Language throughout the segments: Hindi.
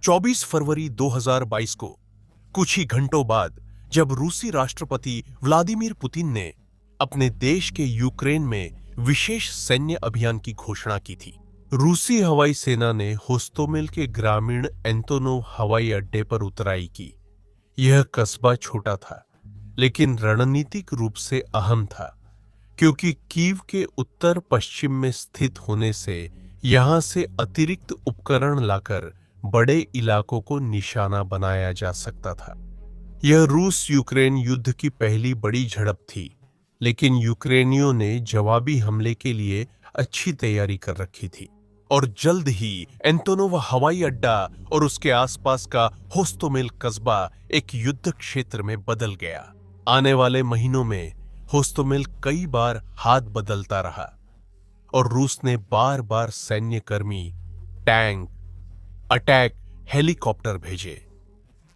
24 फरवरी 2022 को कुछ ही घंटों बाद जब रूसी राष्ट्रपति व्लादिमीर पुतिन ने अपने देश के यूक्रेन में विशेष सैन्य अभियान की घोषणा की थी, रूसी हवाई सेना ने होस्टोमेल के ग्रामीण एंटोनोव हवाई अड्डे पर उतराई की। यह कस्बा छोटा था लेकिन रणनीतिक रूप से अहम था, क्योंकि कीव के उत्तर पश्चिम में स्थित होने से यहां से अतिरिक्त उपकरण लाकर बड़े इलाकों को निशाना बनाया जा सकता था। यह रूस यूक्रेन युद्ध की पहली बड़ी झड़प थी, लेकिन यूक्रेनियों ने जवाबी हमले के लिए अच्छी तैयारी कर रखी थी और जल्द ही एंटोनोव हवाई अड्डा और उसके आसपास का होस्टोमेल कस्बा एक युद्ध क्षेत्र में बदल गया। आने वाले महीनों में होस्टोमेल कई बार हाथ बदलता रहा और रूस ने बार बार सैन्य कर्मी, टैंक, अटैक हेलीकॉप्टर भेजे।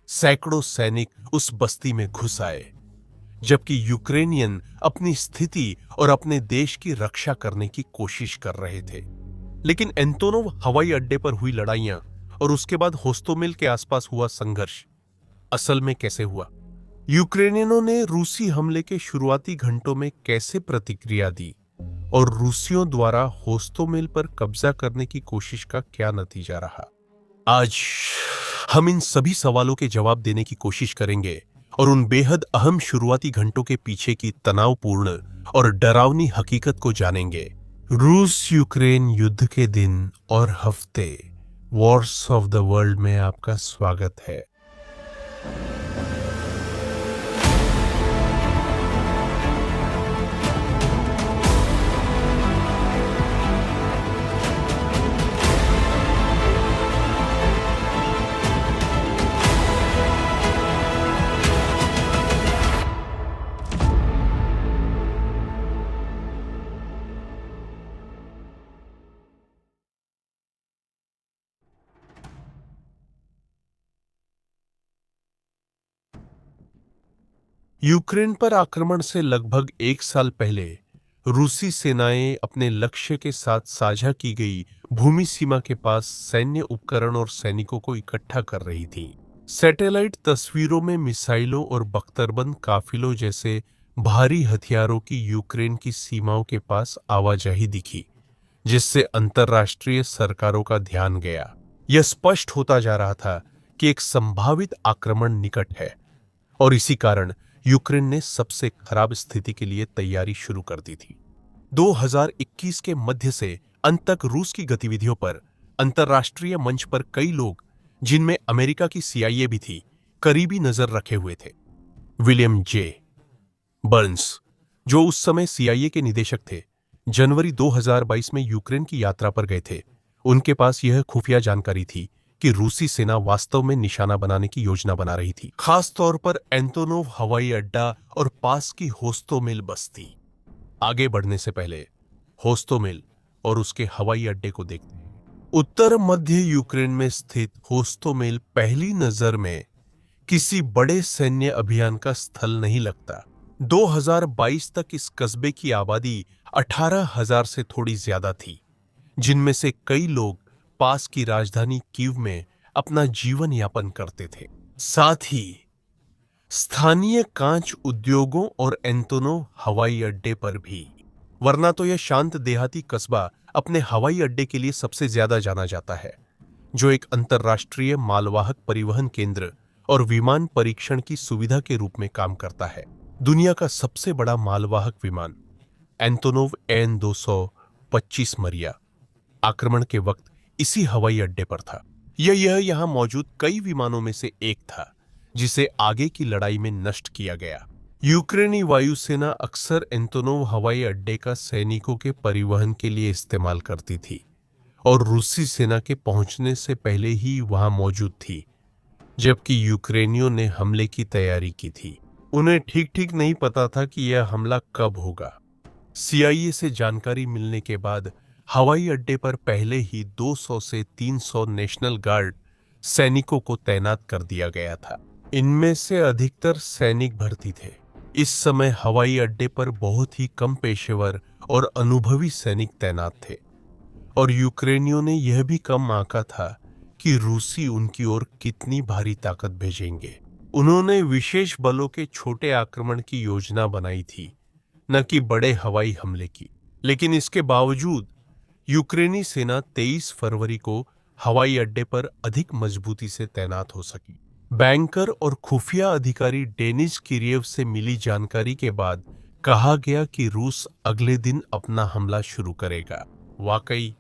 सैकड़ों सैनिक उस बस्ती में घुस आए, जबकि यूक्रेनियन अपनी स्थिति और अपने देश की रक्षा करने की कोशिश कर रहे थे। लेकिन एंटोनोव हवाई अड्डे पर हुई लड़ाइयां और उसके बाद होस्टोमेल के आसपास हुआ संघर्ष असल में कैसे हुआ? यूक्रेनियनों ने रूसी हमले के शुरुआती घंटों में कैसे प्रतिक्रिया दी और रूसियों द्वारा होस्टोमेल पर कब्जा करने की कोशिश का क्या नतीजा रहा? आज हम इन सभी सवालों के जवाब देने की कोशिश करेंगे और उन बेहद अहम शुरुआती घंटों के पीछे की तनावपूर्ण और डरावनी हकीकत को जानेंगे। रूस यूक्रेन युद्ध के दिन और हफ्ते वॉर्स ऑफ द वर्ल्ड में आपका स्वागत है। यूक्रेन पर आक्रमण से लगभग एक साल पहले रूसी सेनाएं अपने लक्ष्य के साथ साझा की गई भूमि सीमा के पास सैन्य उपकरण और सैनिकों को इकट्ठा कर रही थी। सैटेलाइट तस्वीरों में मिसाइलों और बख्तरबंद काफिलों जैसे भारी हथियारों की यूक्रेन की सीमाओं के पास आवाजाही दिखी, जिससे अंतर्राष्ट्रीय सरकारों का ध्यान गया। यह स्पष्ट होता जा रहा था कि एक संभावित आक्रमण निकट है और इसी कारण यूक्रेन ने सबसे खराब स्थिति के लिए तैयारी शुरू कर दी थी। 2021 के मध्य से अंत तक रूस की गतिविधियों पर अंतर्राष्ट्रीय मंच पर कई लोग, जिनमें अमेरिका की CIA भी थी, करीबी नजर रखे हुए थे। विलियम जे बर्न्स, जो उस समय CIA के निदेशक थे, जनवरी 2022 में यूक्रेन की यात्रा पर गए थे। उनके पास यह खुफिया जानकारी थी कि रूसी सेना वास्तव में निशाना बनाने की योजना बना रही थी, खास तौर पर एंटोनोव हवाई अड्डा और पास की होस्टोमेल बस्ती। आगे बढ़ने से पहले होस्टोमेल और उसके हवाई अड्डे को देखते हैं। उत्तर मध्य यूक्रेन में स्थित होस्टोमेल पहली नजर में किसी बड़े सैन्य अभियान का स्थल नहीं लगता। 2022 तक इस कस्बे की आबादी 18,000 से थोड़ी ज्यादा थी, जिनमें से कई लोग पास की राजधानी कीव में अपना जीवन यापन करते थे। साथ ही स्थानीय कांच उद्योगों और एंटोनोव हवाई अड्डे पर भी। वरना तो यह शांत देहाती कस्बा अपने हवाई अड्डे के लिए सबसे ज्यादा जाना जाता है, जो एक अंतर्राष्ट्रीय मालवाहक परिवहन केंद्र और विमान परीक्षण की सुविधा के रूप में काम करता है। दुनिया का सबसे बड़ा मालवाहक विमान एंटोनोव AN-225 मरिया आक्रमण के वक्त इसी हवाई अड्डे पर था। यह यहां मौजूद कई विमानों में से एक था, जिसे आगे की लड़ाई में नष्ट किया गया। यूक्रेनी वायुसेना अक्सर एंटोनोव हवाई अड्डे का सैनिकों के परिवहन के लिए इस्तेमाल करती थी और रूसी सेना के पहुंचने से पहले ही वहां मौजूद थी, जबकि यूक्रेनियों ने हमले की तैयारी की थी। उन्हें ठीक नहीं पता था कि यह हमला कब होगा। CIA से जानकारी मिलने के बाद हवाई अड्डे पर पहले ही 200 से 300 नेशनल गार्ड सैनिकों को तैनात कर दिया गया था। इनमें से अधिकतर सैनिक भर्ती थे। इस समय हवाई अड्डे पर बहुत ही कम पेशेवर और अनुभवी सैनिक तैनात थे और यूक्रेनियों ने यह भी कम आंका था कि रूसी उनकी ओर कितनी भारी ताकत भेजेंगे। उन्होंने विशेष बलों के छोटे आक्रमण की योजना बनाई थी, न कि बड़े हवाई हमले की। लेकिन इसके बावजूद यूक्रेनी सेना 23 फरवरी को हवाई अड्डे पर अधिक मजबूती से तैनात हो सकी। बैंकर और खुफिया अधिकारी डेनिस किरियव से मिली जानकारी के बाद कहा गया कि रूस अगले दिन अपना हमला शुरू करेगा। वाकई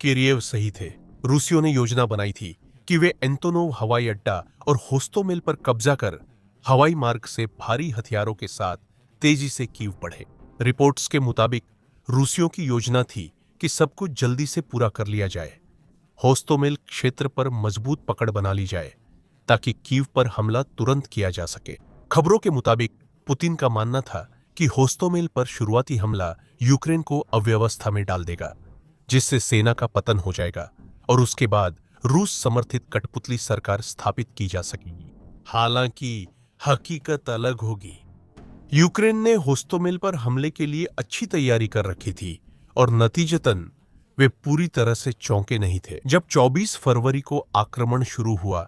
किरियव सही थे। रूसियों ने योजना बनाई थी कि वे एंटोनोव हवाई अड्डा और होस्टोमेल पर कब्जा कर हवाई मार्ग से भारी हथियारों के साथ तेजी से कीव बढ़े। रिपोर्ट्स के मुताबिक रूसियों की योजना थी कि सब कुछ जल्दी से पूरा कर लिया जाए। होस्टोमेल क्षेत्र पर मजबूत पकड़ बना ली जाए ताकि कीव पर हमला तुरंत किया जा सके। खबरों के मुताबिक पुतिन का मानना था कि होस्टोमेल पर शुरुआती हमला यूक्रेन को अव्यवस्था में डाल देगा, जिससे सेना का पतन हो जाएगा और उसके बाद रूस समर्थित कठपुतली सरकार स्थापित की जा सकेगी। हालांकि हकीकत अलग होगी। यूक्रेन ने होस्टोमेल पर हमले के लिए अच्छी तैयारी कर रखी थी और नतीजतन वे पूरी तरह से चौंके नहीं थे। जब 24 फरवरी को आक्रमण शुरू हुआ,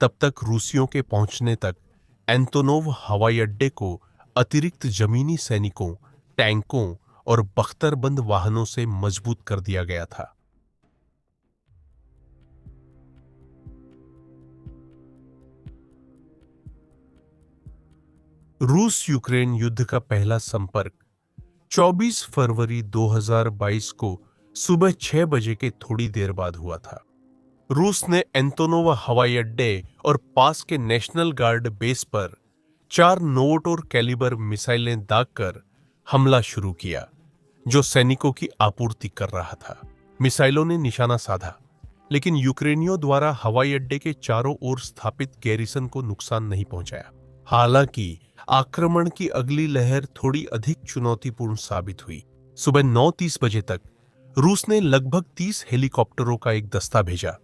तब तक रूसियों के पहुंचने तक एंटोनोव हवाई अड्डे को अतिरिक्त जमीनी सैनिकों, टैंकों और बख्तरबंद वाहनों से मजबूत कर दिया गया था। रूस यूक्रेन युद्ध का पहला संपर्क 24 फरवरी 2022 को सुबह 6 बजे के थोड़ी देर बाद हुआ था। रूस ने एंटोनोव हवाई अड्डे और पास के नेशनल गार्ड बेस पर 4 नोवाटोर कैलिबर मिसाइलें दागकर हमला शुरू किया, जो सैनिकों की आपूर्ति कर रहा था। मिसाइलों ने निशाना साधा, लेकिन यूक्रेनियों द्वारा हवाई अड्डे के चारों ओर स्थापित गैरिसन को नुकसान नहीं पहुंचाया। हालांकि आक्रमण की अगली लहर थोड़ी अधिक चुनौतीपूर्ण साबित हुई। सुबह 9:30 बजे तक रूस ने लगभग 30 हेलीकॉप्टरों का एक दस्ता भेजा,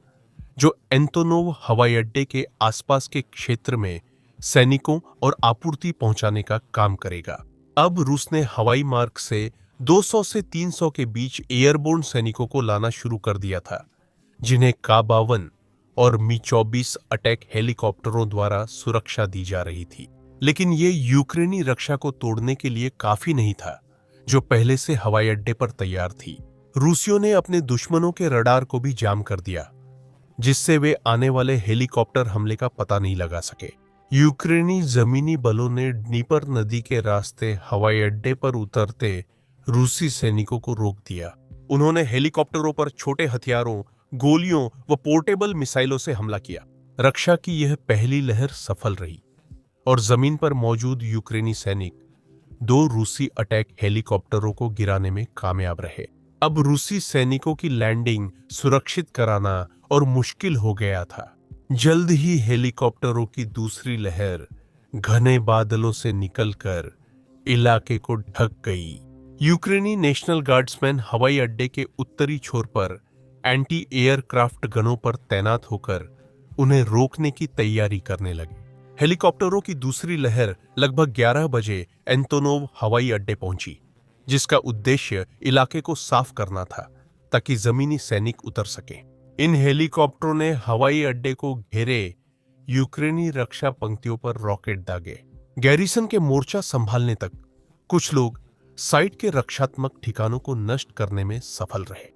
जो एंटोनोव हवाई अड्डे के आसपास के क्षेत्र में सैनिकों और आपूर्ति पहुंचाने का काम करेगा। अब रूस ने हवाई मार्ग से 200 से 300 के बीच एयरबोर्न सैनिकों को लाना शुरू कर दिया था, जिन्हें का-52 और मी-24 अटैक हेलीकॉप्टरों द्वारा सुरक्षा दी जा रही थी। लेकिन ये यूक्रेनी रक्षा को तोड़ने के लिए काफी नहीं था, जो पहले से हवाई अड्डे पर तैयार थी। रूसियों ने अपने दुश्मनों के रडार को भी जाम कर दिया, जिससे वे आने वाले हेलीकॉप्टर हमले का पता नहीं लगा सके। यूक्रेनी जमीनी बलों ने ड्नीपर नदी के रास्ते हवाई अड्डे पर उतरते रूसी सैनिकों को रोक दिया। उन्होंने हेलीकॉप्टरों पर छोटे हथियारों, गोलियों व पोर्टेबल मिसाइलों से हमला किया। रक्षा की यह पहली लहर सफल रही और जमीन पर मौजूद यूक्रेनी सैनिक 2 रूसी अटैक हेलीकॉप्टरों को गिराने में कामयाब रहे। अब रूसी सैनिकों की लैंडिंग सुरक्षित कराना और मुश्किल हो गया था। जल्द ही हेलीकॉप्टरों की दूसरी लहर घने बादलों से निकलकर इलाके को ढक गई। यूक्रेनी नेशनल गार्ड्समैन हवाई अड्डे के उत्तरी छोर पर एंटी एयरक्राफ्ट गनों पर तैनात होकर उन्हें रोकने की तैयारी करने लगे। हेलीकॉप्टरों की दूसरी लहर लगभग 11 बजे एंटोनोव हवाई अड्डे पहुंची, जिसका उद्देश्य इलाके को साफ करना था ताकि जमीनी सैनिक उतर सकें। इन हेलीकॉप्टरों ने हवाई अड्डे को घेरे यूक्रेनी रक्षा पंक्तियों पर रॉकेट दागे। गैरिसन के मोर्चा संभालने तक कुछ लोग साइट के रक्षात्मक ठिकानों को नष्ट करने में सफल रहे।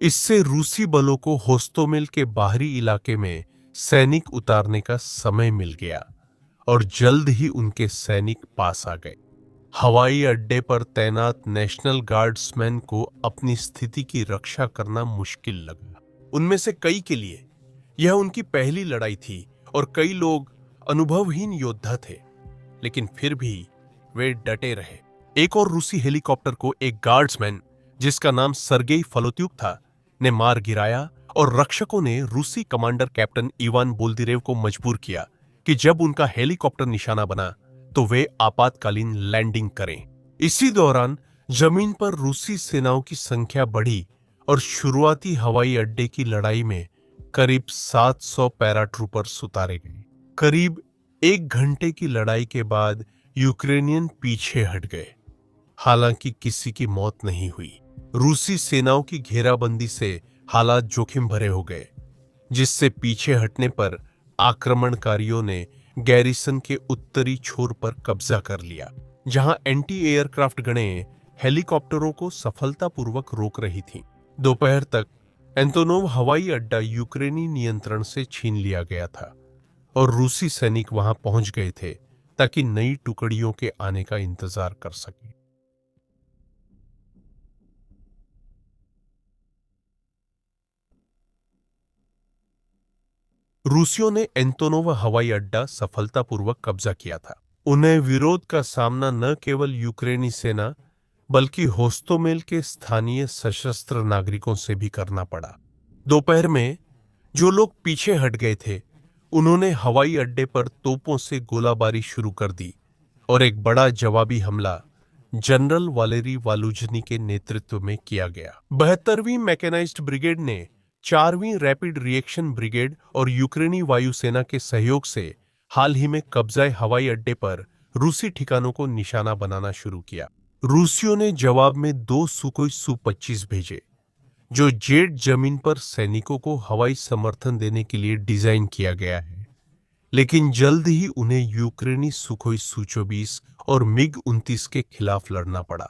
इससे रूसी बलों को होस्टोमेल के बाहरी इलाके में सैनिक उतारने का समय मिल गया और जल्द ही उनके सैनिक पास आ गए। हवाई अड्डे पर तैनात नेशनल गार्ड्समैन को अपनी स्थिति की रक्षा करना मुश्किल लगा। उनमें से कई के लिए यह उनकी पहली लड़ाई थी और कई लोग अनुभवहीन योद्धा थे, लेकिन फिर भी वे डटे रहे। एक और रूसी हेलीकॉप्टर को एक गार्ड्समैन, जिसका नाम सर्गेई फलोत्युक था, ने मार गिराया और रक्षकों ने रूसी कमांडर कैप्टन इवान बोल्दिरेव को मजबूर किया कि जब उनका हेलीकॉप्टर निशाना बना तो वे आपातकालीन लैंडिंग करें। इसी दौरान जमीन पर रूसी सेनाओं की संख्या बढ़ी और शुरुआती हवाई अड्डे की लड़ाई में करीब 700 पैराट्रूपर्स उतारे गए। करीब 1 घंटे की लड़ाई के बाद यूक्रेनियन पीछे हट गए। हालांकि किसी की मौत नहीं हुई। रूसी सेनाओं की घेराबंदी से हालात जोखिम भरे हो गए। जिससे पीछे हटने पर आक्रमणकारियों ने गैरिसन के उत्तरी छोर पर कब्जा कर लिया, जहां एंटी एयरक्राफ्ट गणें हेलीकॉप्टरों को सफलतापूर्वक रोक रही थीं। दोपहर तक एंतोनोव हवाई अड्डा यूक्रेनी नियंत्रण से छीन लिया गया था और रूसी सैनिक वहां पहुंच गए थे ताकि नई टुकड़ियों के आने का इंतजार कर सकें। रूसियों ने एंतोनोव हवाई अड्डा सफलतापूर्वक कब्जा किया था। उन्हें विरोध का सामना न केवल यूक्रेनी सेना बल्कि होस्टोमेल के स्थानीय सशस्त्र नागरिकों से भी करना पड़ा। दोपहर में जो लोग पीछे हट गए थे उन्होंने हवाई अड्डे पर तोपों से गोलाबारी शुरू कर दी और एक बड़ा जवाबी हमला जनरल वालेरी वालुजनी के नेतृत्व में किया गया। 72वीं मैकेनाइज्ड ब्रिगेड ने 4वीं रैपिड रिएक्शन ब्रिगेड और यूक्रेनी वायुसेना के सहयोग से हाल ही में कब्जाए हवाई अड्डे पर रूसी ठिकानों को निशाना बनाना शुरू किया। रूसियों ने जवाब में 2 सुखोई सु-25 भेजे, जो जेट जमीन पर सैनिकों को हवाई समर्थन देने के लिए डिजाइन किया गया है, लेकिन जल्द ही उन्हें यूक्रेनी सुखोई सु-24 और मिग-29 के खिलाफ लड़ना पड़ा।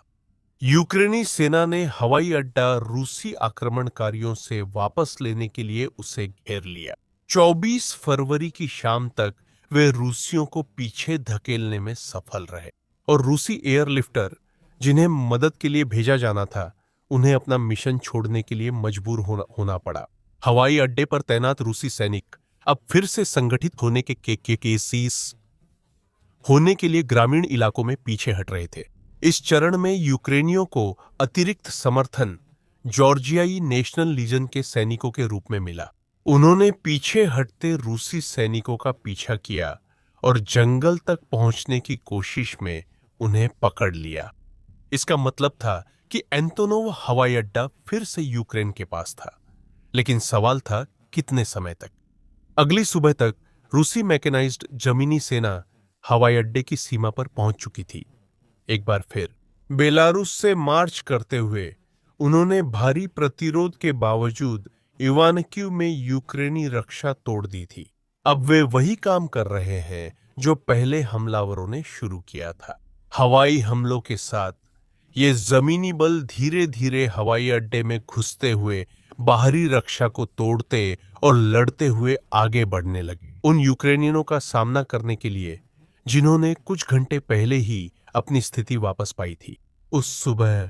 यूक्रेनी सेना ने हवाई अड्डा रूसी आक्रमणकारियों से वापस लेने के लिए उसे घेर लिया। 24 फरवरी की शाम तक वे रूसियों को पीछे धकेलने में सफल रहे और रूसी एयरलिफ्टर जिन्हें मदद के लिए भेजा जाना था उन्हें अपना मिशन छोड़ने के लिए मजबूर होना पड़ा। हवाई अड्डे पर तैनात रूसी सैनिक अब फिर से संगठित होने के केसीस होने के लिए ग्रामीण इलाकों में पीछे हट रहे थे। इस चरण में यूक्रेनियों को अतिरिक्त समर्थन जॉर्जियाई नेशनल लीजन के सैनिकों के रूप में मिला। उन्होंने पीछे हटते रूसी सैनिकों का पीछा किया और जंगल तक पहुंचने की कोशिश में उन्हें पकड़ लिया। इसका मतलब था कि एंतोनोव हवाई अड्डा फिर से यूक्रेन के पास था, लेकिन सवाल था कितने समय तक। अगली सुबह तक रूसी मैकेनाइज्ड जमीनी सेना हवाई अड्डे की सीमा पर पहुंच चुकी थी। एक बार फिर बेलारूस से मार्च करते हुए उन्होंने भारी प्रतिरोध के बावजूद इवानक्यू में यूक्रेनी रक्षा तोड़ दी थी। अब वे वही काम कर रहे हैं जो पहले हमलावरों ने शुरू किया था। हवाई हमलों के साथ ये जमीनी बल धीरे धीरे हवाई अड्डे में घुसते हुए बाहरी रक्षा को तोड़ते और लड़ते हुए आगे बढ़ने लगे। उन यूक्रेनियनों का सामना करने के लिए जिन्होंने कुछ घंटे पहले ही अपनी स्थिति वापस पाई थी। उस सुबह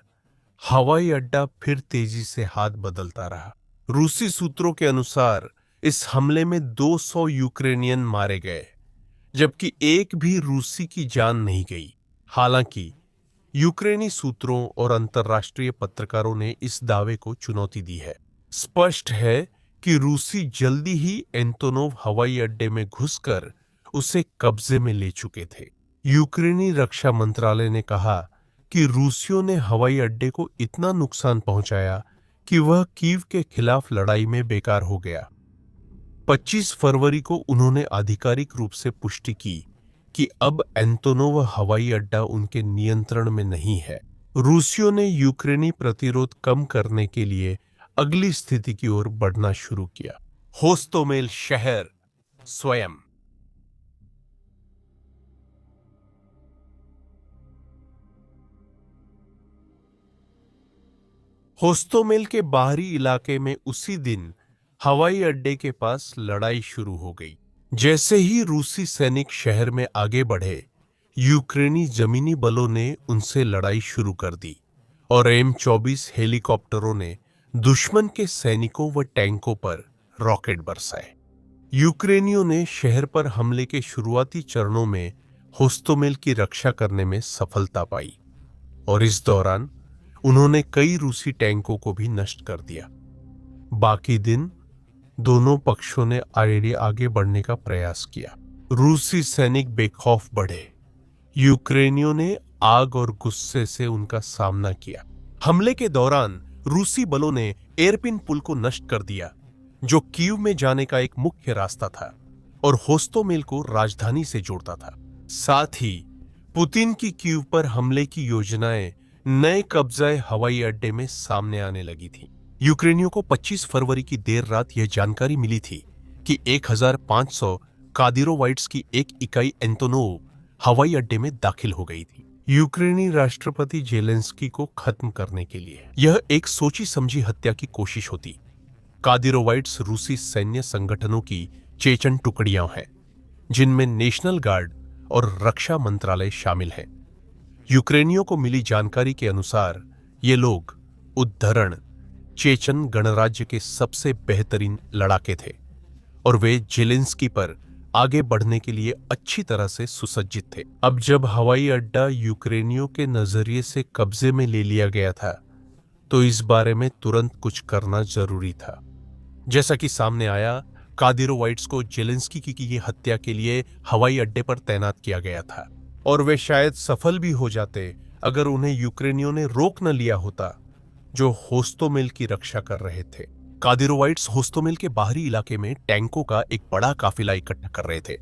हवाई अड्डा फिर तेजी से हाथ बदलता रहा। रूसी सूत्रों के अनुसार इस हमले में 200 यूक्रेनियन मारे गए, जबकि एक भी रूसी की जान नहीं गई। हालांकि यूक्रेनी सूत्रों और अंतर्राष्ट्रीय पत्रकारों ने इस दावे को चुनौती दी है। स्पष्ट है कि रूसी जल्दी ही एंतोनोव हवाई अड्डे में घुसकर उसे कब्जे में ले चुके थे। यूक्रेनी रक्षा मंत्रालय ने कहा कि रूसियों ने हवाई अड्डे को इतना नुकसान पहुंचाया कि वह कीव के खिलाफ लड़ाई में बेकार हो गया। 25 फरवरी को उन्होंने आधिकारिक रूप से पुष्टि की कि अब एंतोनोव हवाई अड्डा उनके नियंत्रण में नहीं है। रूसियों ने यूक्रेनी प्रतिरोध कम करने के लिए अगली स्थिति की ओर बढ़ना शुरू किया। होस्टोमेल शहर स्वयं। होस्टोमेल के बाहरी इलाके में उसी दिन हवाई अड्डे के पास लड़ाई शुरू हो गई। जैसे ही रूसी सैनिक शहर में आगे बढ़े, यूक्रेनी जमीनी बलों ने उनसे लड़ाई शुरू कर दी और M-24 हेलीकॉप्टरों ने दुश्मन के सैनिकों व टैंकों पर रॉकेट बरसाए। यूक्रेनियों ने शहर पर हमले के शुरुआती चरणों में होस्टोमेल की रक्षा करने में सफलता पाई और इस दौरान उन्होंने कई रूसी टैंकों को भी नष्ट कर दिया। बाकी दिन दोनों पक्षों ने आगे बढ़ने का प्रयास किया। रूसी सैनिक बेखौफ बढ़े। यूक्रेनियों ने आग और गुस्से से उनका सामना किया। हमले के दौरान रूसी बलों ने एरपिन पुल को नष्ट कर दिया, जो कीव में जाने का एक मुख्य रास्ता था और होस्टोमेल को राजधानी से जोड़ता था। साथ ही पुतिन की कीव पर हमले की योजनाएं नए कब्जाए हवाई अड्डे में सामने आने लगी थी। यूक्रेनियों को 25 फरवरी की देर रात यह जानकारी मिली थी कि 1500 कादिरोवाइट्स की एक इकाई एंटोनोव हवाई अड्डे में दाखिल हो गई थी, यूक्रेनी राष्ट्रपति जेलेंस्की को खत्म करने के लिए। यह एक सोची समझी हत्या की कोशिश होती। कादिरोवाइट्स रूसी सैन्य संगठनों की चेचन टुकड़ियां हैं, जिनमें नेशनल गार्ड और रक्षा मंत्रालय शामिल हैं। यूक्रेनियों को मिली जानकारी के अनुसार ये लोग उद्धरण चेचन गणराज्य के सबसे बेहतरीन लड़ाके थे और वे जेलेंस्की पर आगे बढ़ने के लिए अच्छी तरह से सुसज्जित थे। अब जब हवाई अड्डा यूक्रेनियों के नजरिए से कब्जे में ले लिया गया था, तो इस बारे में तुरंत कुछ करना जरूरी था। जैसा कि सामने आया, कादिरोवाइट्स को जेलेंस्की की ये हत्या के लिए हवाई अड्डे पर तैनात किया गया था और वे शायद सफल भी हो जाते अगर उन्हें यूक्रेनियों ने रोक न लिया होता, जो होस्टोमेल की रक्षा कर रहे थे। कादिरोवाइट्स होस्टोमेल के बाहरी इलाके में टैंकों का एक बड़ा काफिला इकट्ठा कर रहे थे,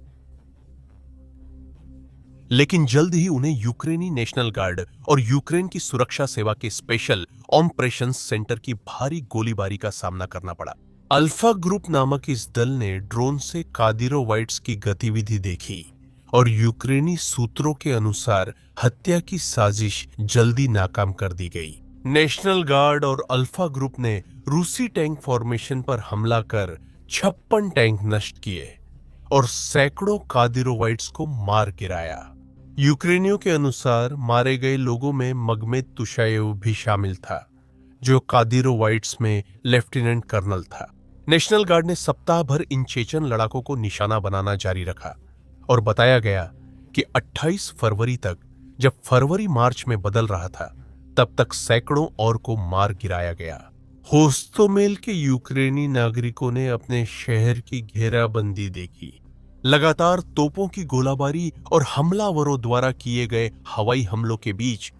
लेकिन जल्द ही उन्हें यूक्रेनी नेशनल गार्ड और यूक्रेन की सुरक्षा सेवा के स्पेशल ऑपरेशंस सेंटर की भारी गोलीबारी का सामना करना पड़ा। अल्फा ग्रुप नामक इस दल ने ड्रोन से कादिरोवाइट्स की गतिविधि देखी और यूक्रेनी सूत्रों के अनुसार हत्या की साजिश जल्दी नाकाम कर दी गई। नेशनल गार्ड और अल्फा ग्रुप ने रूसी टैंक फॉर्मेशन पर हमला कर 56 टैंक नष्ट किए और सैकड़ों कादिरोवाइट्स को मार गिराया। यूक्रेनियों के अनुसार मारे गए लोगों में मगमेद तुशाएव भी शामिल था, जो कादिरोवाइट्स में लेफ्टिनेंट कर्नल था। नेशनल गार्ड ने सप्ताह भर इन चेचन लड़ाकों को निशाना बनाना जारी रखा और बताया गया कि 28 फरवरी तक, जब फरवरी मार्च में बदल रहा था, तब तक सैकड़ों और को मार गिराया गया। होस्टोमेल के यूक्रेनी नागरिकों ने अपने शहर की घेराबंदी देखी। लगातार तोपों की गोलाबारी और हमलावरों द्वारा किए गए हवाई हमलों के बीच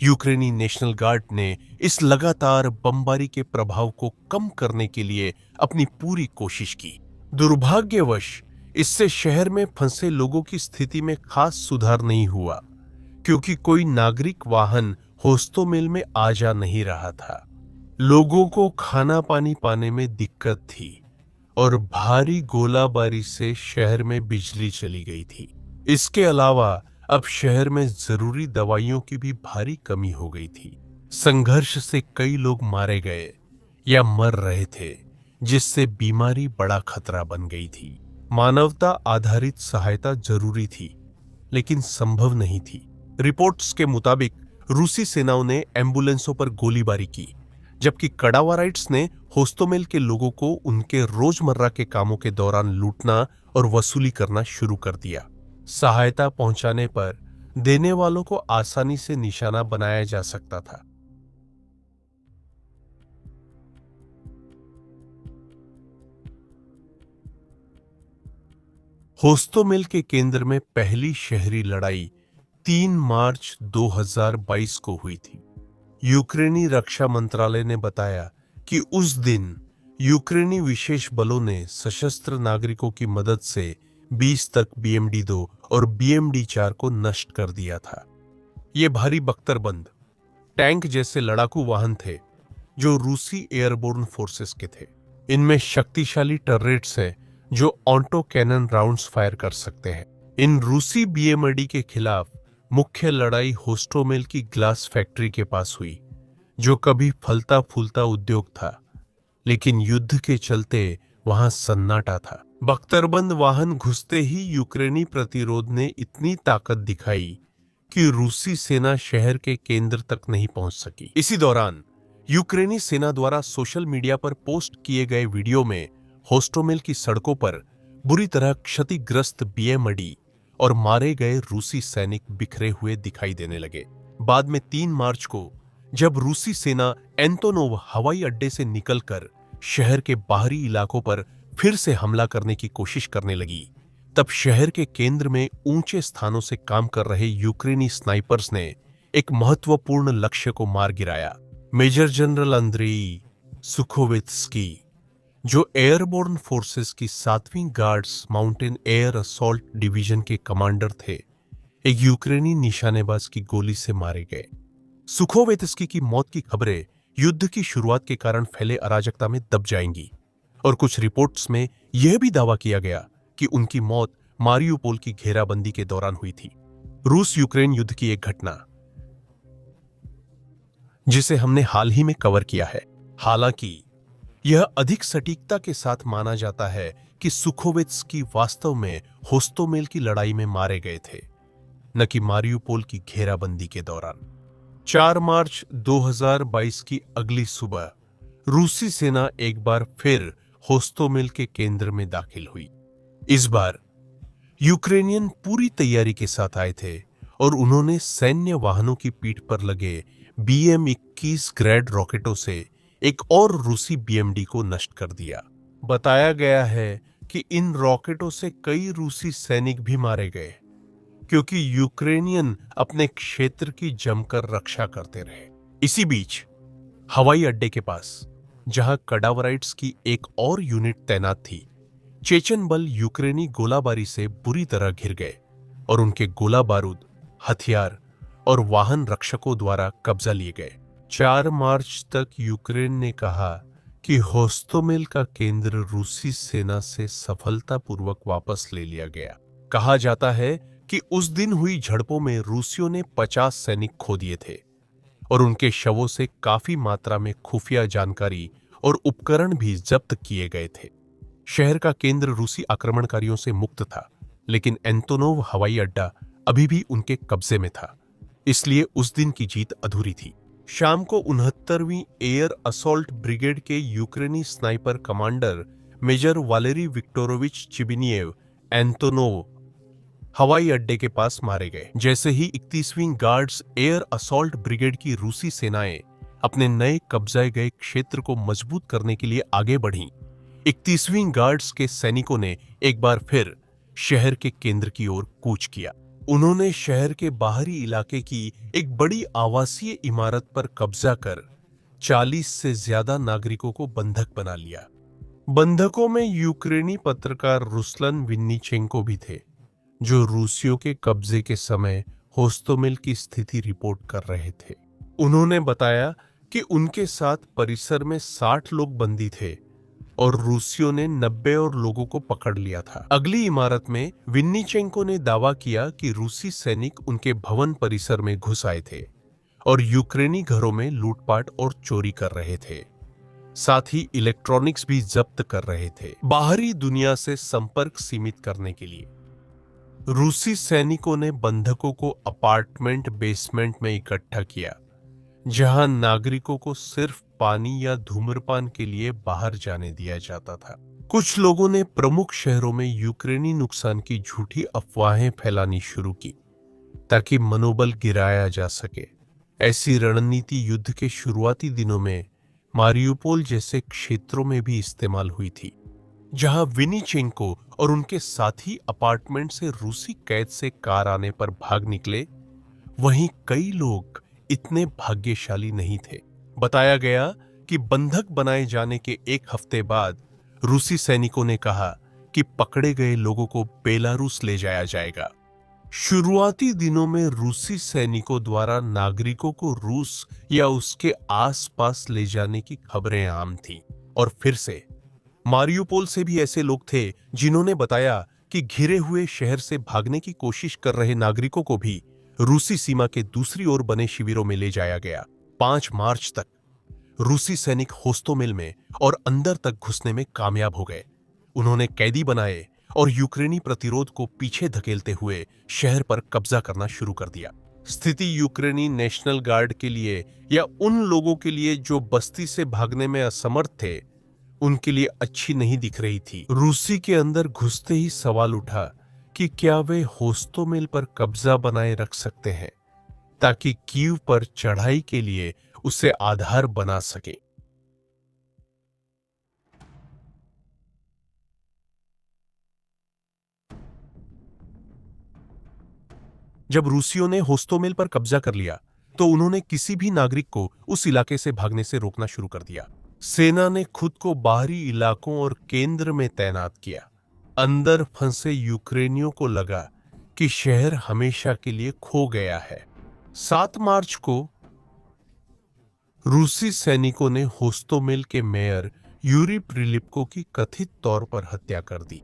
यूक्रेनी नेशनल गार्ड ने इस लगातार बमबारी के प्रभाव को कम करने के लिए अपनी पूरी कोशिश की। दुर्भाग्यवश इससे शहर में फंसे लोगों की स्थिति में खास सुधार नहीं हुआ, क्योंकि कोई नागरिक वाहन होस्टोमेल में आ जा नहीं रहा था। लोगों को खाना पानी पाने में दिक्कत थी और भारी गोलाबारी से शहर में बिजली चली गई थी। इसके अलावा अब शहर में जरूरी दवाइयों की भी भारी कमी हो गई थी। संघर्ष से कई लोग मारे गए या मर रहे थे, जिससे बीमारी बड़ा खतरा बन गई थी। मानवता आधारित सहायता जरूरी थी, लेकिन संभव नहीं थी। रिपोर्ट्स के मुताबिक रूसी सेनाओं ने एम्बुलेंसों पर गोलीबारी की, जबकि कड़ावाराइट्स ने होस्टोमेल के लोगों को उनके रोजमर्रा के कामों के दौरान लूटना और वसूली करना शुरू कर दिया। सहायता पहुंचाने पर देने वालों को आसानी से निशाना बनाया जा सकता था। होस्टोमेल के केंद्र में पहली शहरी लड़ाई 3 मार्च 2022 को हुई थी। यूक्रेनी रक्षा मंत्रालय ने बताया कि उस दिन यूक्रेनी विशेष बलों ने सशस्त्र नागरिकों की मदद से 20 तक BMD-2 और BMD-4 को नष्ट कर दिया था। ये भारी बख्तरबंद टैंक जैसे लड़ाकू वाहन थे, जो रूसी एयरबोर्न फोर्सेस के थे। इनमें शक्तिशाली टर्रेट्स हैं, जो ऑटो कैनन राउंड्स फायर कर सकते हैं। इन रूसी BMD के खिलाफ मुख्य लड़ाई होस्टोमेल की ग्लास फैक्ट्री के पास हुई, जो कभी फलता फूलता उद्योग था, लेकिन युद्ध के चलते वहां सन्नाटा था। बख्तरबंद वाहन घुसते ही यूक्रेनी प्रतिरोध ने इतनी ताकत दिखाई कि रूसी सेना शहर के केंद्र तक नहीं पहुंच सकी। इसी दौरान यूक्रेनी सेना द्वारा सोशल मीडिया पर पोस्ट किए गए वीडियो में होस्टोमेल की सड़कों पर बुरी तरह क्षतिग्रस्त BMD और मारे गए रूसी सैनिक बिखरे हुए दिखाई देने लगे। बाद में 3 मार्च को, जब रूसी सेना एंटोनोव हवाई अड्डे से निकलकर शहर के बाहरी इलाकों पर फिर से हमला करने की कोशिश करने लगी, तब शहर के केंद्र में ऊंचे स्थानों से काम कर रहे यूक्रेनी स्नाइपर्स ने एक महत्वपूर्ण लक्ष्य को मार गिराया। मेजर जनरल अंद्रेई सुखोवित्स्की, जो एयरबोर्न फोर्सेस की 7वीं guards mountain air assault division के कमांडर थे, एक यूक्रेनी निशानेबाज की गोली से मारे गए। सुखोवित्स्की की मौत की खबरें युद्ध की शुरुआत के कारण फैले अराजकता में दब जाएंगी। और कुछ रिपोर्ट्स में यह भी दावा किया गया कि उनकी मौत मारियुपोल की घेराबंदी के दौरान हुई थी। रूस यूक्रेन युद्ध की एक घटना जिसे हमने हाल ही में कवर किया है। हालांकि यह अधिक सटीकता के साथ माना जाता है कि सुखोवित्स्की वास्तव में होस्टोमेल की लड़ाई में मारे गए थे, न कि मारियुपोल की घेराबंदी के दौरान। 4 मार्च 2022 की अगली सुबह रूसी सेना एक बार फिर होस्टोमेल के केंद्र में दाखिल हुई। इस बार यूक्रेनियन पूरी तैयारी के साथ आए थे और उन्होंने सैन्य वाहनों की पीठ पर लगे BM-21 ग्रैड रॉकेटों से एक और रूसी BMD को नष्ट कर दिया। बताया गया है कि इन रॉकेटों से कई रूसी सैनिक भी मारे गए, क्योंकि यूक्रेनियन अपने क्षेत्र की जमकर रक्षा करते रहे। इसी बीच हवाई अड्डे के पास, जहां कडावराइट्स की एक और यूनिट तैनात थी, चेचन बल यूक्रेनी गोलाबारी से बुरी तरह घिर गए और उनके गोला बारूद, हथियार और वाहन रक्षकों द्वारा कब्जा लिए गए। 4 मार्च तक यूक्रेन ने कहा कि होस्टोमेल का केंद्र रूसी सेना से सफलतापूर्वक वापस ले लिया गया। कहा जाता है कि उस दिन हुई झड़पों में रूसियों ने 50 सैनिक खो दिए थे और उनके शवों से काफी मात्रा में खुफिया जानकारी और उपकरण भी जब्त किए गए थे। शहर का केंद्र रूसी आक्रमणकारियों से मुक्त था, लेकिन एंटोनोव हवाई अड्डा अभी भी उनके कब्जे में था, इसलिए उस दिन की जीत अधूरी थी। शाम को 69वीं एयर असॉल्ट ब्रिगेड के यूक्रेनी sniper commander major Valery Viktorovich Chibinev Antonov हवाई अड्डे के पास मारे गए। जैसे ही 31वीं गार्ड्स एयर असॉल्ट ब्रिगेड की रूसी सेनाएं अपने नए कब्जाए गए क्षेत्र को मजबूत करने के लिए आगे बढ़ीं, 31वीं गार्ड्स के सैनिकों ने एक बार फिर शहर के केंद्र की ओर कूच किया। उन्होंने शहर के बाहरी इलाके की एक बड़ी आवासीय इमारत पर कब्जा कर 40 से ज्यादा नागरिकों को बंधक बना लिया। बंधकों में यूक्रेनी पत्रकार रुस्लन विन्नीचेंको भी थे, जो रूसियों के कब्जे के समय होस्टोमेल की स्थिति रिपोर्ट कर रहे थे। उन्होंने बताया कि उनके साथ परिसर में 60 लोग बंदी थे और रूसियों ने 90 और लोगों को पकड़ लिया था। अगली इमारत में विन्नीचेंको ने दावा किया कि रूसी सैनिक उनके भवन परिसर में घुस आए थे और यूक्रेनी घरों में लूटपाट और चोरी कर रहे थे। साथ ही इलेक्ट्रॉनिक्स भी जब्त कर रहे थे, बाहरी दुनिया से संपर्क सीमित करने के लिए। रूसी सैनिकों ने बंधकों को अपार्टमेंट बेसमेंट में इकट्ठा किया, जहां नागरिकों को सिर्फ पानी या धूम्रपान के लिए बाहर जाने दिया जाता था। कुछ लोगों ने प्रमुख शहरों में यूक्रेनी नुकसान की झूठी अफवाहें फैलानी शुरू की ताकि मनोबल गिराया जा सके। ऐसी रणनीति युद्ध के शुरुआती दिनों में मारियुपोल जैसे क्षेत्रों में भी इस्तेमाल हुई थी, जहां विनिचेंको और उनके साथी अपार्टमेंट से रूसी कैद से कार आने पर भाग निकले। वहीं कई लोग इतने भाग्यशाली नहीं थे। बताया गया कि बंधक बनाए जाने के एक हफ्ते बाद रूसी सैनिकों ने कहा कि पकड़े गए लोगों को बेलारूस ले जाया जाएगा। शुरुआती दिनों में रूसी सैनिकों द्वारा नागरिकों को रूस या उसके आसपास ले जाने की खबरें आम थीं। और फिर से मारियुपोल से भी ऐसे लोग थे जिन्होंने बताया कि घिरे हुए शहर से भागने की कोशिश कर रहे नागरिकों को भी रूसी सीमा के दूसरी ओर बने शिविरों में ले जाया गया। 5 मार्च तक रूसी सैनिक होस्टोमेल में और अंदर तक घुसने में कामयाब हो गए। उन्होंने कैदी बनाए और यूक्रेनी प्रतिरोध को पीछे धकेलते हुए शहर पर कब्जा करना शुरू कर दिया। स्थिति यूक्रेनी नेशनल गार्ड के लिए या उन लोगों के लिए जो बस्ती से भागने में असमर्थ थे, उनके लिए अच्छी नहीं दिख रही थी। रूसी के अंदर घुसते ही सवाल उठा कि क्या वे होस्टोमेल पर कब्जा बनाए रख सकते हैं ताकि कीव पर चढ़ाई के लिए उसे आधार बना सके। जब रूसियों ने होस्टोमेल पर कब्जा कर लिया तो उन्होंने किसी भी नागरिक को उस इलाके से भागने से रोकना शुरू कर दिया। सेना ने खुद को बाहरी इलाकों और केंद्र में तैनात किया। अंदर फंसे यूक्रेनियों को लगा कि शहर हमेशा के लिए खो गया है। 7 मार्च को रूसी सैनिकों ने होस्टोमेल के मेयर यूरी प्रिलिप्को की कथित तौर पर हत्या कर दी।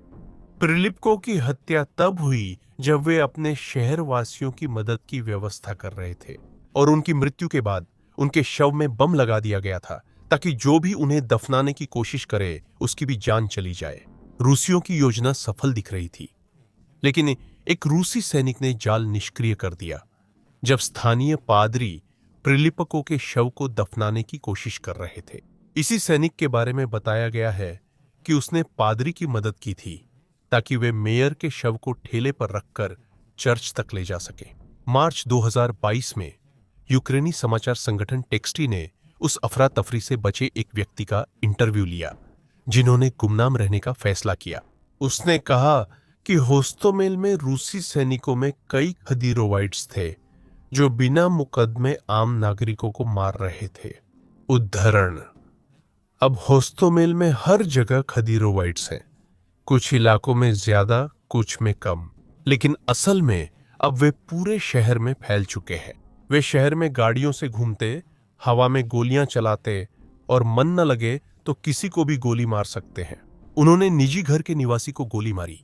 प्रिलिप्को की हत्या तब हुई जब वे अपने शहरवासियों की मदद की व्यवस्था कर रहे थे और उनकी मृत्यु के बाद उनके शव में बम लगा दिया गया था ताकि जो भी उन्हें दफनाने की कोशिश करे उसकी भी जान चली जाए। रूसियों की योजना सफल दिख रही थी, लेकिन एक रूसी सैनिक ने जाल निष्क्रिय कर दिया। जब स्थानीय पादरी प्रिलिप्को के शव को दफनाने की कोशिश कर रहे थे, इसी सैनिक के बारे में बताया गया है कि उसने पादरी की मदद की थी ताकि वे मेयर के शव को ठेले पर रखकर चर्च तक ले जा सके। मार्च 2022 में यूक्रेनी समाचार संगठन टेक्सटी ने उस अफरा तफरी से बचे एक व्यक्ति का इंटरव्यू लिया जिन्होंने गुमनाम रहने का फैसला किया। उसने कहा कि होस्टोमेल में रूसी सैनिकों में कई खदीरोवाइट्स थे जो बिना मुकदमे आम नागरिकों को मार रहे थे। उद्धरण: अब होस्टोमेल में हर जगह खदीरोवाइट्स हैं, कुछ इलाकों में ज्यादा, कुछ में कम, लेकिन असल में अब वे पूरे शहर में फैल चुके हैं। वे शहर में गाड़ियों से घूमते, हवा में गोलियां चलाते और मन न लगे तो किसी को भी गोली मार सकते हैं। उन्होंने निजी घर के निवासी को गोली मारी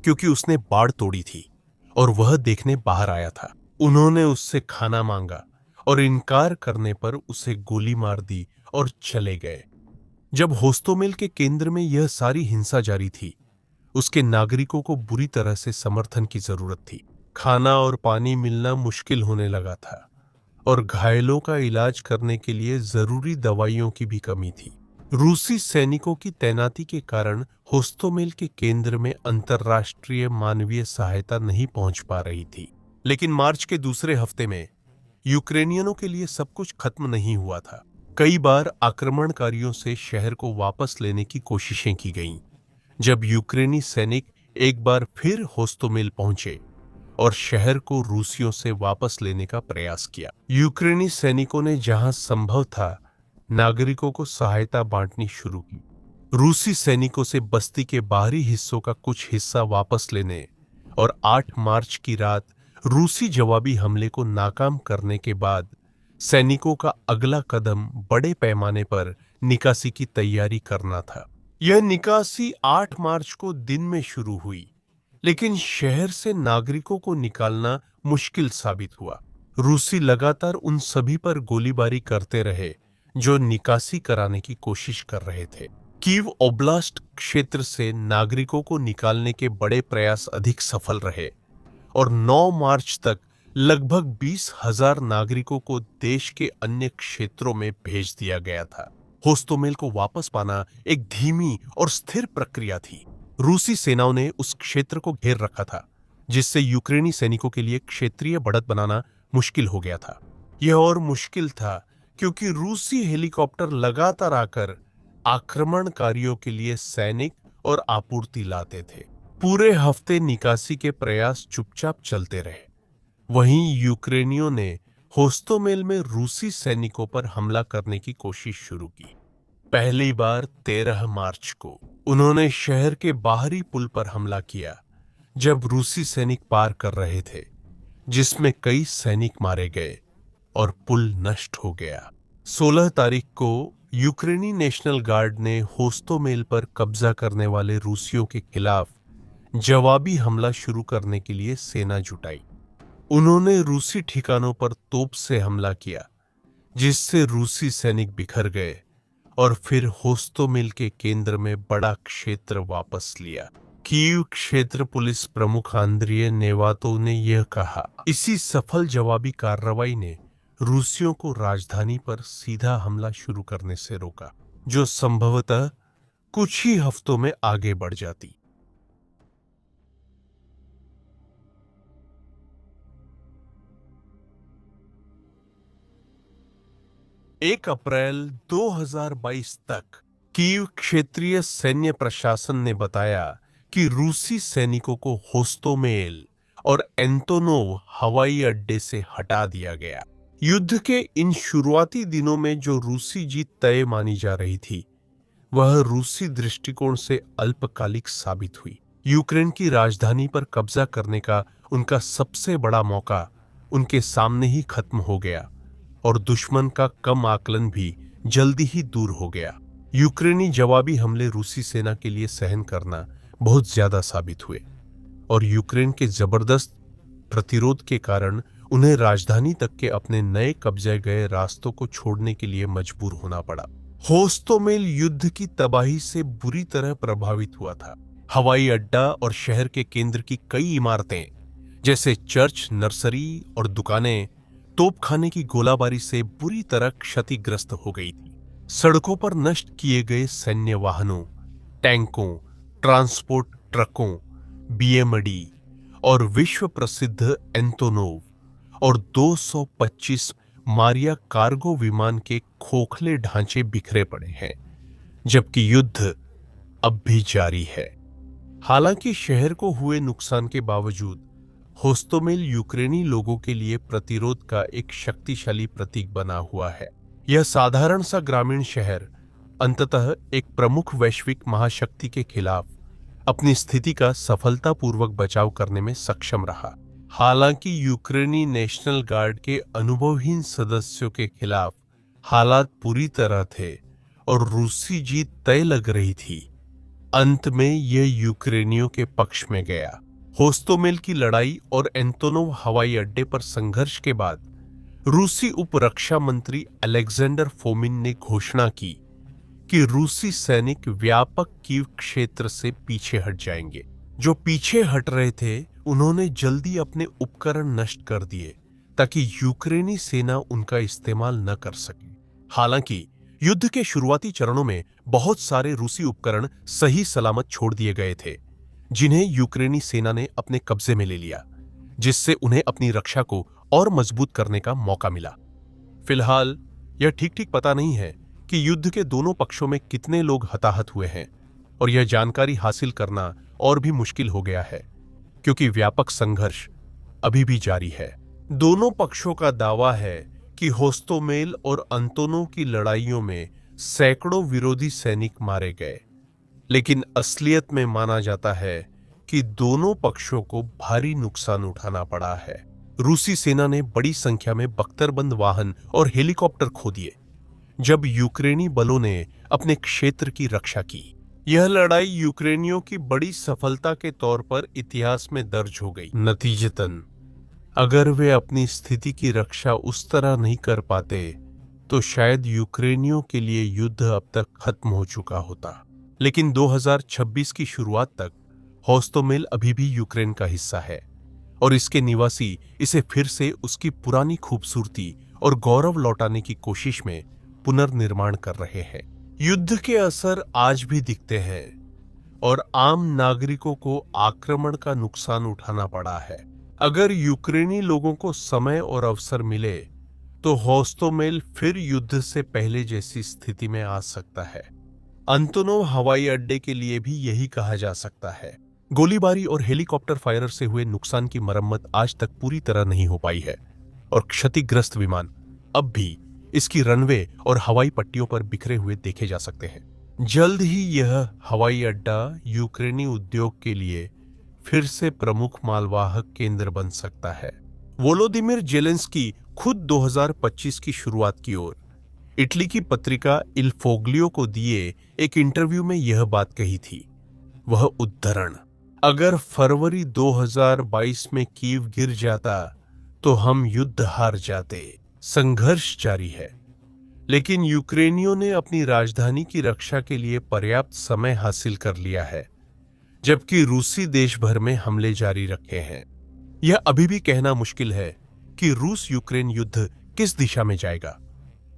क्योंकि उसने बाड़ तोड़ी थी और वह देखने बाहर आया था। उन्होंने उससे खाना मांगा और इनकार करने पर उसे गोली मार दी और चले गए। जब होस्टोमेल के केंद्र में यह सारी हिंसा जारी थी, उसके नागरिकों को बुरी तरह से समर्थन की जरूरत थी। खाना और पानी मिलना मुश्किल होने लगा था और घायलों का इलाज करने के लिए जरूरी दवाइयों की भी कमी थी। रूसी सैनिकों की तैनाती के कारण होस्टोमेल के केंद्र में अंतर्राष्ट्रीय मानवीय सहायता नहीं पहुंच पा रही थी। लेकिन मार्च के दूसरे हफ्ते में यूक्रेनियनों के लिए सब कुछ खत्म नहीं हुआ था। कई बार आक्रमणकारियों से शहर को वापस लेने की कोशिशें की गईं। जब यूक्रेनी सैनिक एक बार फिर होस्टोमेल पहुंचे और शहर को रूसियों से वापस लेने का प्रयास किया, यूक्रेनी सैनिकों ने जहां संभव था नागरिकों को सहायता बांटनी शुरू की। रूसी सैनिकों से बस्ती के बाहरी हिस्सों का कुछ हिस्सा वापस लेने और 8 मार्च की रात रूसी जवाबी हमले को नाकाम करने के बाद सैनिकों का अगला कदम बड़े पैमाने पर निकासी की तैयारी करना था। यह निकासी 8 मार्च को दिन में शुरू हुई, लेकिन शहर से नागरिकों को निकालना मुश्किल साबित हुआ। रूसी लगातार उन सभी पर गोलीबारी करते रहे जो निकासी कराने की कोशिश कर रहे थे। कीव ओब्लास्ट क्षेत्र से नागरिकों को निकालने के बड़े प्रयास अधिक सफल रहे और 9 मार्च तक लगभग 20,000 नागरिकों को देश के अन्य क्षेत्रों में भेज दिया गया था। होस्टोमेल को वापस पाना एक धीमी और स्थिर प्रक्रिया थी। रूसी सेनाओं ने उस क्षेत्र को घेर रखा था, जिससे यूक्रेनी सैनिकों के लिए क्षेत्रीय बढ़त बनाना मुश्किल हो गया था। यह और मुश्किल था क्योंकि रूसी हेलीकॉप्टर लगातार आकर आक्रमणकारियों के लिए सैनिक और आपूर्ति लाते थे। पूरे हफ्ते निकासी के प्रयास चुपचाप चलते रहे। वहीं यूक्रेनियों ने होस्टोमेल में रूसी सैनिकों पर हमला करने की कोशिश शुरू की। पहली बार 13 मार्च को उन्होंने शहर के बाहरी पुल पर हमला किया जब रूसी सैनिक पार कर रहे थे, जिसमें कई सैनिक मारे गए और पुल नष्ट हो गया। 16 तारीख को यूक्रेनी नेशनल गार्ड ने होस्टोमेल पर कब्जा करने वाले रूसियों के खिलाफ जवाबी हमला शुरू करने के लिए सेना जुटाई। उन्होंने रूसी ठिकानों पर तोप से हमला किया, जिससे रूसी सैनिक बिखर गए और फिर होस्टोमेल के केंद्र में बड़ा क्षेत्र वापस लिया। कीव क्षेत्र पुलिस प्रमुख आंद्रिय नेवातो ने यह कहा, इसी सफल जवाबी कार्रवाई ने रूसियों को राजधानी पर सीधा हमला शुरू करने से रोका, जो संभवतः कुछ ही हफ्तों में आगे बढ़ जाती। 1 अप्रैल 2022 तक कीव क्षेत्रीय सैन्य प्रशासन ने बताया कि रूसी सैनिकों को होस्टोमेल और एंटोनोव हवाई अड्डे से हटा दिया गया। युद्ध के इन शुरुआती दिनों में जो रूसी जीत तय मानी जा रही थी, वह रूसी दृष्टिकोण से अल्पकालिक साबित हुई। यूक्रेन की राजधानी पर कब्जा करने का उनका सबसे बड़ा मौका उनके सामने ही खत्म हो गया और दुश्मन का कम आकलन भी जल्दी ही दूर हो गया। यूक्रेनी जवाबी हमले रूसी सेना के लिए सहन करना बहुत ज्यादा साबित हुए और यूक्रेन के जबरदस्त प्रतिरोध के कारण उन्हें राजधानी तक के अपने नए कब्जे गए रास्तों को छोड़ने के लिए मजबूर होना पड़ा। होस्टोमेल युद्ध की तबाही से बुरी तरह प्रभावित हुआ था। हवाई अड्डा और शहर के केंद्र की कई इमारतें जैसे चर्च, नर्सरी और दुकानें तोपखाने की गोलाबारी से बुरी तरह क्षतिग्रस्त हो गई थी। सड़कों पर नष्ट किए गए सैन्य वाहनों, टैंकों, ट्रांसपोर्ट ट्रकों, बीएमडी और विश्व प्रसिद्ध एंटोनोव और 225 मारिया कार्गो विमान के खोखले ढांचे बिखरे पड़े हैं, जबकि युद्ध अब भी जारी है। हालांकि शहर को हुए नुकसान के बावजूद होस्टोमेल यूक्रेनी लोगों के लिए प्रतिरोध का एक शक्तिशाली प्रतीक बना हुआ है। यह साधारण सा ग्रामीण शहर अंततः एक प्रमुख वैश्विक महाशक्ति के खिलाफ अपनी स्थिति का सफलतापूर्वक बचाव करने में सक्षम रहा। हालांकि यूक्रेनी नेशनल गार्ड के अनुभवहीन सदस्यों के खिलाफ हालात पूरी तरह थे और रूसी जीत तय लग रही थी, अंत में यह यूक्रेनियों के पक्ष में गया। होस्टोमेल की लड़ाई और एंटोनोव हवाई अड्डे पर संघर्ष के बाद रूसी उप रक्षा मंत्री अलेक्जेंडर फोमिन ने घोषणा की कि रूसी सैनिक व्यापक कीव क्षेत्र से पीछे हट जाएंगे। जो पीछे हट रहे थे उन्होंने जल्दी अपने उपकरण नष्ट कर दिए ताकि यूक्रेनी सेना उनका इस्तेमाल न कर सके। हालांकि युद्ध के शुरुआती चरणों में बहुत सारे रूसी उपकरण सही सलामत छोड़ दिए गए थे, जिन्हें यूक्रेनी सेना ने अपने कब्जे में ले लिया, जिससे उन्हें अपनी रक्षा को और मजबूत करने का मौका मिला। फिलहाल यह ठीक पता नहीं है कि युद्ध के दोनों पक्षों में कितने लोग हताहत हुए हैं और यह जानकारी हासिल करना और भी मुश्किल हो गया है, क्योंकि व्यापक संघर्ष अभी भी जारी है। दोनों पक्षों का दावा है कि होस्टोमेल और एंटोनोव की लड़ाइयों में सैकड़ों विरोधी सैनिक मारे गए, लेकिन असलियत में माना जाता है कि दोनों पक्षों को भारी नुकसान उठाना पड़ा है। रूसी सेना ने बड़ी संख्या में बख्तरबंद वाहन और हेलीकॉप्टर खो दिए, जब यूक्रेनी बलों ने अपने क्षेत्र की रक्षा की। यह लड़ाई यूक्रेनियों की बड़ी सफलता के तौर पर इतिहास में दर्ज हो गई। नतीजतन अगर वे अपनी स्थिति की रक्षा उस तरह नहीं कर पाते तो शायद यूक्रेनियों के लिए युद्ध अब तक खत्म हो चुका होता। लेकिन 2026 की शुरुआत तक होस्टोमेल अभी भी यूक्रेन का हिस्सा है और इसके निवासी इसे फिर से उसकी पुरानी खूबसूरती और गौरव लौटाने की कोशिश में पुनर्निर्माण कर रहे हैं। युद्ध के असर आज भी दिखते हैं और आम नागरिकों को आक्रमण का नुकसान उठाना पड़ा है। अगर यूक्रेनी लोगों को समय और अवसर मिले तो होस्टोमेल फिर युद्ध से पहले जैसी स्थिति में आ सकता है। एंटोनोव हवाई अड्डे के लिए भी यही कहा जा सकता है। गोलीबारी और हेलीकॉप्टर फायर से हुए नुकसान की मरम्मत आज तक पूरी तरह नहीं हो पाई है और क्षतिग्रस्त विमान अब भी इसकी रनवे और हवाई पट्टियों पर बिखरे हुए देखे जा सकते हैं। जल्द ही यह हवाई अड्डा यूक्रेनी उद्योग के लिए फिर से प्रमुख मालवाहक केंद्र बन सकता है। वोलोदिमीर जेलेंस्की खुद 2025 की शुरुआत की ओर इटली की पत्रिका इल फोग्लियो को दिए एक इंटरव्यू में यह बात कही थी। वह उद्धरण, अगर फरवरी 2022 में कीव गिर जाता तो हम युद्ध हार जाते। संघर्ष जारी है, लेकिन यूक्रेनियों ने अपनी राजधानी की रक्षा के लिए पर्याप्त समय हासिल कर लिया है, जबकि रूसी देश भर में हमले जारी रखे हैं। यह अभी भी कहना मुश्किल है कि रूस यूक्रेन युद्ध किस दिशा में जाएगा,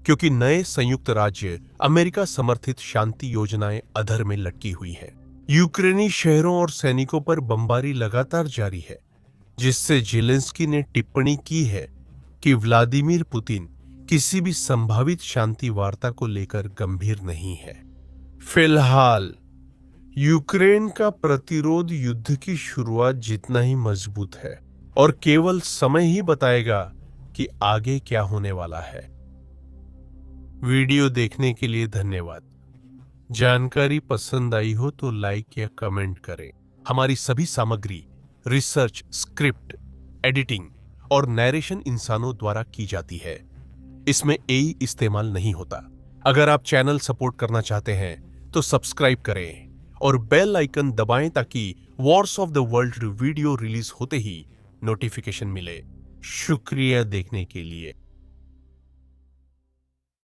क्योंकि नए संयुक्त राज्य अमेरिका समर्थित शांति योजनाएं अधर में लटकी हुई हैं। यूक्रेनी शहरों और सैनिकों पर बमबारी लगातार जारी है, जिससे जेलेंस्की ने टिप्पणी की है कि व्लादिमीर पुतिन किसी भी संभावित शांति वार्ता को लेकर गंभीर नहीं है। फिलहाल यूक्रेन का प्रतिरोध युद्ध की शुरुआत जितना ही मजबूत है और केवल समय ही बताएगा कि आगे क्या होने वाला है। वीडियो देखने के लिए धन्यवाद। जानकारी पसंद आई हो तो लाइक या कमेंट करें। हमारी सभी सामग्री, रिसर्च, स्क्रिप्ट, एडिटिंग और नैरेशन इंसानों द्वारा की जाती है। इसमें एई इस्तेमाल नहीं होता। अगर आप चैनल सपोर्ट करना चाहते हैं तो सब्सक्राइब करें और बेल आइकन दबाएं ताकि Wars of the world video release होते ही नोटिफिकेशन मिले। शुक्रिया देखने के लिए।